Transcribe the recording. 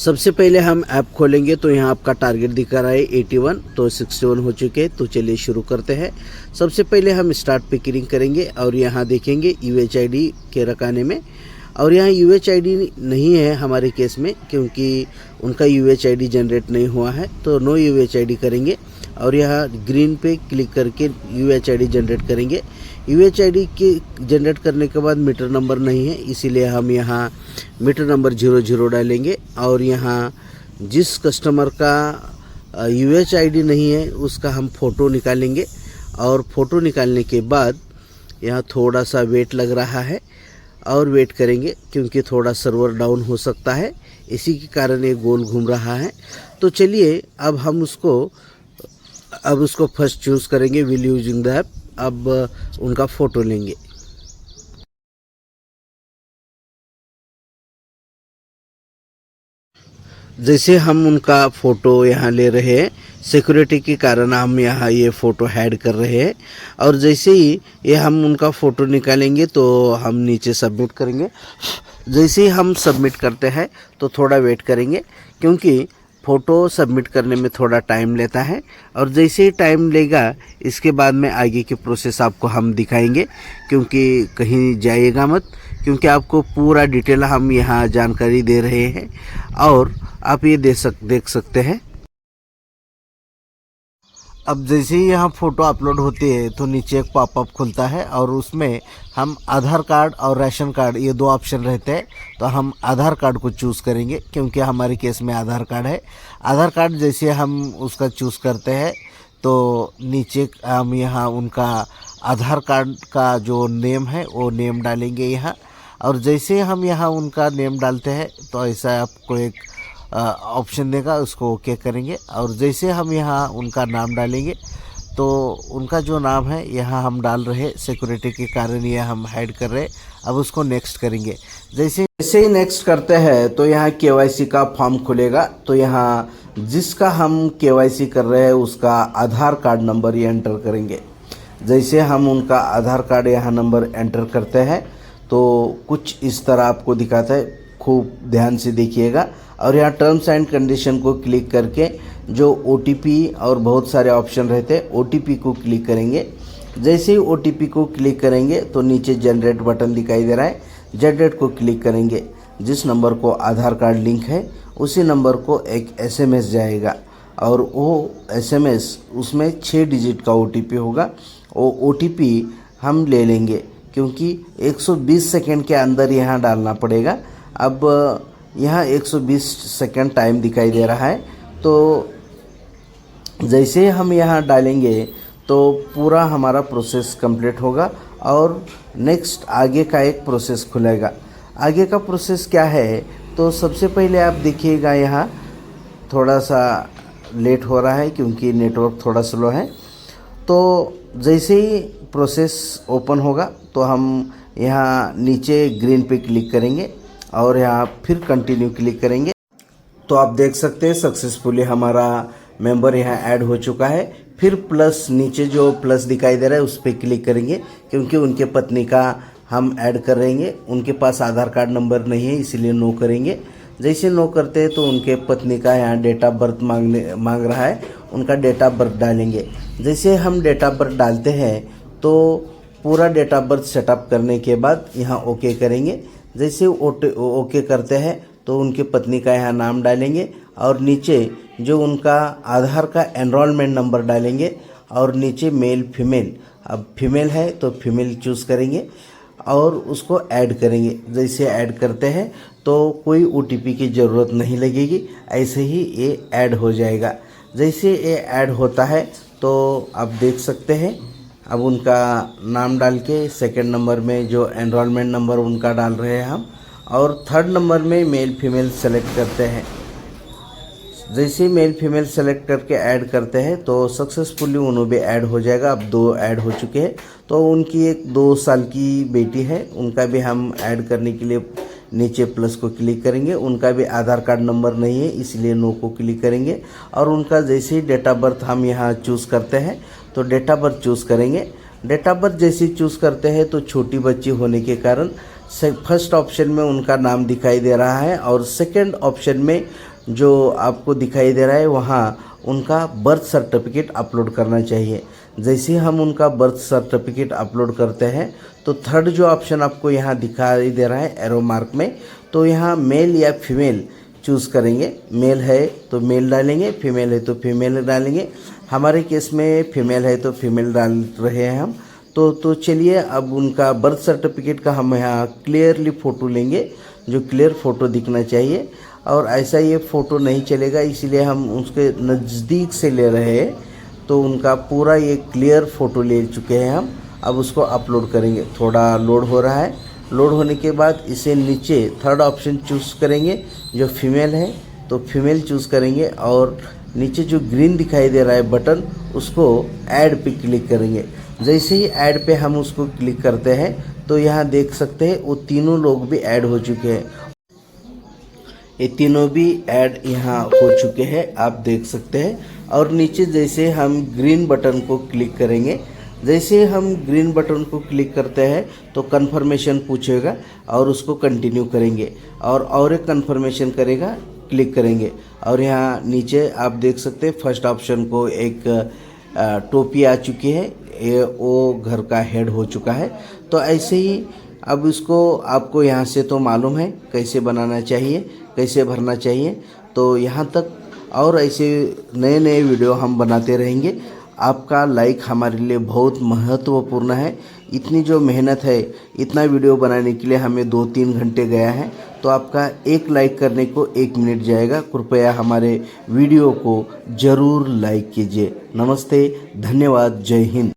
सबसे पहले हम ऐप खोलेंगे तो यहाँ आपका टारगेट दिखा रहा है 81, तो 61 हो चुके हैं। तो चलिए शुरू करते हैं। सबसे पहले हम स्टार्ट पे क्लिक करेंगे और यहाँ देखेंगे UHID के रखाने में, और यहाँ UHID नहीं है हमारे केस में क्योंकि उनका UHID जनरेट नहीं हुआ है, तो नो UHID करेंगे और यहाँ ग्रीन पे क्लिक करके UHID जनरेट करेंगे। UHID के जनरेट करने के बाद मीटर नंबर नहीं है, इसीलिए हम यहाँ मीटर नंबर 00 डालेंगे और यहाँ जिस कस्टमर का UHID नहीं है उसका हम फ़ोटो निकालेंगे। और फ़ोटो निकालने के बाद यहाँ थोड़ा सा वेट लग रहा है और वेट करेंगे क्योंकि थोड़ा सर्वर डाउन हो सकता है, इसी के कारण ये गोल घूम रहा है। तो चलिए अब हम उसको फर्स्ट चूज़ करेंगे विल यूजिंग द ऐप। अब उनका फ़ोटो लेंगे। जैसे हम उनका फ़ोटो यहाँ ले रहे हैं, सिक्योरिटी के कारण हम यहाँ ये फ़ोटो ऐड कर रहे हैं, और जैसे ही ये हम उनका फ़ोटो निकालेंगे तो हम नीचे सबमिट करेंगे। जैसे ही हम सबमिट करते हैं तो थोड़ा वेट करेंगे क्योंकि फ़ोटो सबमिट करने में थोड़ा टाइम लेता है, और जैसे ही टाइम लेगा इसके बाद में आगे की प्रोसेस आपको हम दिखाएंगे, क्योंकि कहीं जाइएगा मत, क्योंकि आपको पूरा डिटेल हम यहाँ जानकारी दे रहे हैं और आप ये देख सकते हैं। अब जैसे ही यहाँ फ़ोटो अपलोड होती है तो नीचे एक पॉपअप खुलता है और उसमें हम आधार कार्ड और राशन कार्ड ये दो ऑप्शन रहते हैं। तो हम आधार कार्ड को चूज़ करेंगे क्योंकि हमारे केस में आधार कार्ड है। आधार कार्ड जैसे हम उसका चूज़ करते हैं तो नीचे हम यहाँ उनका आधार कार्ड का जो नेम है वो नेम डालेंगे यहाँ, और जैसे हम यहाँ उनका नेम डालते हैं तो ऐसा आपको एक ऑप्शन देगा, उसको ओके करेंगे। और जैसे हम यहाँ उनका नाम डालेंगे तो उनका जो नाम है यहाँ हम डाल रहे हैं, सिक्योरिटी के कारण ये हम हाइड कर रहे हैं। अब उसको नेक्स्ट करेंगे। जैसे ही नेक्स्ट करते हैं तो यहाँ KYC का फॉर्म खुलेगा, तो यहाँ जिसका हम KYC कर रहे हैं उसका आधार कार्ड नंबर ये एंटर करेंगे। जैसे हम उनका आधार कार्ड यहाँ नंबर एंटर करते हैं तो कुछ इस तरह आपको दिखाता है, खूब ध्यान से देखिएगा। और यहाँ टर्म्स एंड कंडीशन को क्लिक करके जो OTP और बहुत सारे ऑप्शन रहते हैं, OTP को क्लिक करेंगे। जैसे ही OTP को क्लिक करेंगे तो नीचे जनरेट बटन दिखाई दे रहा है, जनरेट को क्लिक करेंगे। जिस नंबर को आधार कार्ड लिंक है उसी नंबर को एक SMS जाएगा, और वो SMS उसमें 6 डिजिट का OTP होगा। वो OTP हम ले लेंगे क्योंकि 120 सेकेंड के अंदर यहाँ डालना पड़ेगा। अब यहाँ 120 सेकेंड टाइम दिखाई दे रहा है, तो जैसे हम यहाँ डालेंगे तो पूरा हमारा प्रोसेस कंप्लीट होगा और नेक्स्ट आगे का एक प्रोसेस खुलेगा। आगे का प्रोसेस क्या है, तो सबसे पहले आप देखिएगा यहाँ थोड़ा सा लेट हो रहा है क्योंकि नेटवर्क थोड़ा स्लो है। तो जैसे ही प्रोसेस ओपन होगा तो हम यहाँ नीचे ग्रीन पे क्लिक करेंगे और यहाँ फिर कंटिन्यू क्लिक करेंगे। तो आप देख सकते हैं सक्सेसफुली हमारा मेंबर यहाँ ऐड हो चुका है। फिर प्लस नीचे जो प्लस दिखाई दे रहा है उस पर क्लिक करेंगे क्योंकि उनके पत्नी का हम ऐड कर रहेंगे। उनके पास आधार कार्ड नंबर नहीं है इसलिए नो करेंगे। जैसे नो करते हैं तो उनके पत्नी का यहाँ डेट ऑफ बर्थ मांग रहा है, उनका डेट ऑफ बर्थ डालेंगे। जैसे हम डेट ऑफ बर्थ डालते हैं तो पूरा डेट ऑफ बर्थ सेटअप करने के बाद यहाँ ओके करेंगे। जैसे ओके करते हैं तो उनके पत्नी का यहाँ नाम डालेंगे और नीचे जो उनका आधार का एनरोलमेंट नंबर डालेंगे और नीचे मेल फीमेल, अब फीमेल है तो फीमेल चूज़ करेंगे और उसको ऐड करेंगे। जैसे ऐड करते हैं तो कोई OTP की ज़रूरत नहीं लगेगी, ऐसे ही ये ऐड हो जाएगा। जैसे ये ऐड होता है तो आप देख सकते हैं। अब उनका नाम डाल के सेकंड नंबर में जो एनरोलमेंट नंबर उनका डाल रहे हैं हम, और थर्ड नंबर में मेल फीमेल सेलेक्ट करते हैं। जैसे मेल फीमेल सेलेक्ट करके ऐड करते हैं तो सक्सेसफुली उन्होंने भी ऐड हो जाएगा। अब 2 ऐड हो चुके हैं। तो उनकी एक 2 साल की बेटी है, उनका भी हम ऐड करने के लिए नीचे प्लस को क्लिक करेंगे। उनका भी आधार कार्ड नंबर नहीं है इसलिए नो को क्लिक करेंगे। और उनका जैसे ही डेट ऑफ बर्थ हम यहाँ चूज़ करते हैं तो डेट ऑफ बर्थ चूज़ करेंगे। डेट ऑफ बर्थ जैसे चूज़ करते हैं तो छोटी बच्ची होने के कारण फर्स्ट ऑप्शन में उनका नाम दिखाई दे रहा है और सेकंड ऑप्शन में जो आपको दिखाई दे रहा है वहाँ उनका बर्थ सर्टिफिकेट अपलोड करना चाहिए। जैसे हम उनका बर्थ सर्टिफिकेट अपलोड करते हैं तो थर्ड जो ऑप्शन आपको यहाँ दिखाई दे रहा है एरो मार्क में, तो यहाँ मेल या फीमेल चूज़ करेंगे। मेल है तो मेल डालेंगे, फीमेल है तो फीमेल डालेंगे। हमारे केस में फीमेल है तो फीमेल डाल रहे हैं हम। तो चलिए अब उनका बर्थ सर्टिफिकेट का हम यहाँ क्लियरली फ़ोटो लेंगे, जो क्लियर फ़ोटो दिखना चाहिए। और ऐसा ये फ़ोटो नहीं चलेगा, इसीलिए हम उसके नज़दीक से ले रहे हैं। तो उनका पूरा ये क्लियर फ़ोटो ले चुके हैं हम। अब उसको अपलोड करेंगे। थोड़ा लोड हो रहा है। लोड होने के बाद इसे नीचे थर्ड ऑप्शन चूज़ करेंगे, जो फीमेल है तो फीमेल चूज़ करेंगे और नीचे जो ग्रीन दिखाई दे रहा है बटन, उसको ऐड पे क्लिक करेंगे। जैसे ही ऐड पे हम उसको क्लिक करते हैं तो यहाँ देख सकते हैं वो तीनों लोग भी ऐड हो चुके हैं। ये तीनों भी ऐड यहाँ हो चुके हैं, आप देख सकते हैं। और नीचे जैसे हम ग्रीन बटन को क्लिक करेंगे, जैसे हम ग्रीन बटन को क्लिक करते हैं तो कंफर्मेशन पूछेगा और उसको कंटिन्यू करेंगे और एक कंफर्मेशन करेगा, क्लिक करेंगे। और यहाँ नीचे आप देख सकते हैं फर्स्ट ऑप्शन को एक टोपी आ चुकी है, ये वो घर का हेड हो चुका है। तो ऐसे ही अब इसको आपको यहाँ से तो मालूम है कैसे बनाना चाहिए, कैसे भरना चाहिए। तो यहाँ तक और ऐसे नए नए वीडियो हम बनाते रहेंगे। आपका लाइक हमारे लिए बहुत महत्वपूर्ण है। इतनी जो मेहनत है, इतना वीडियो बनाने के लिए हमें 2-3 घंटे गया है। तो आपका एक लाइक करने को 1 मिनट जाएगा। कृपया हमारे वीडियो को ज़रूर लाइक कीजिए। नमस्ते, धन्यवाद, जय हिंद।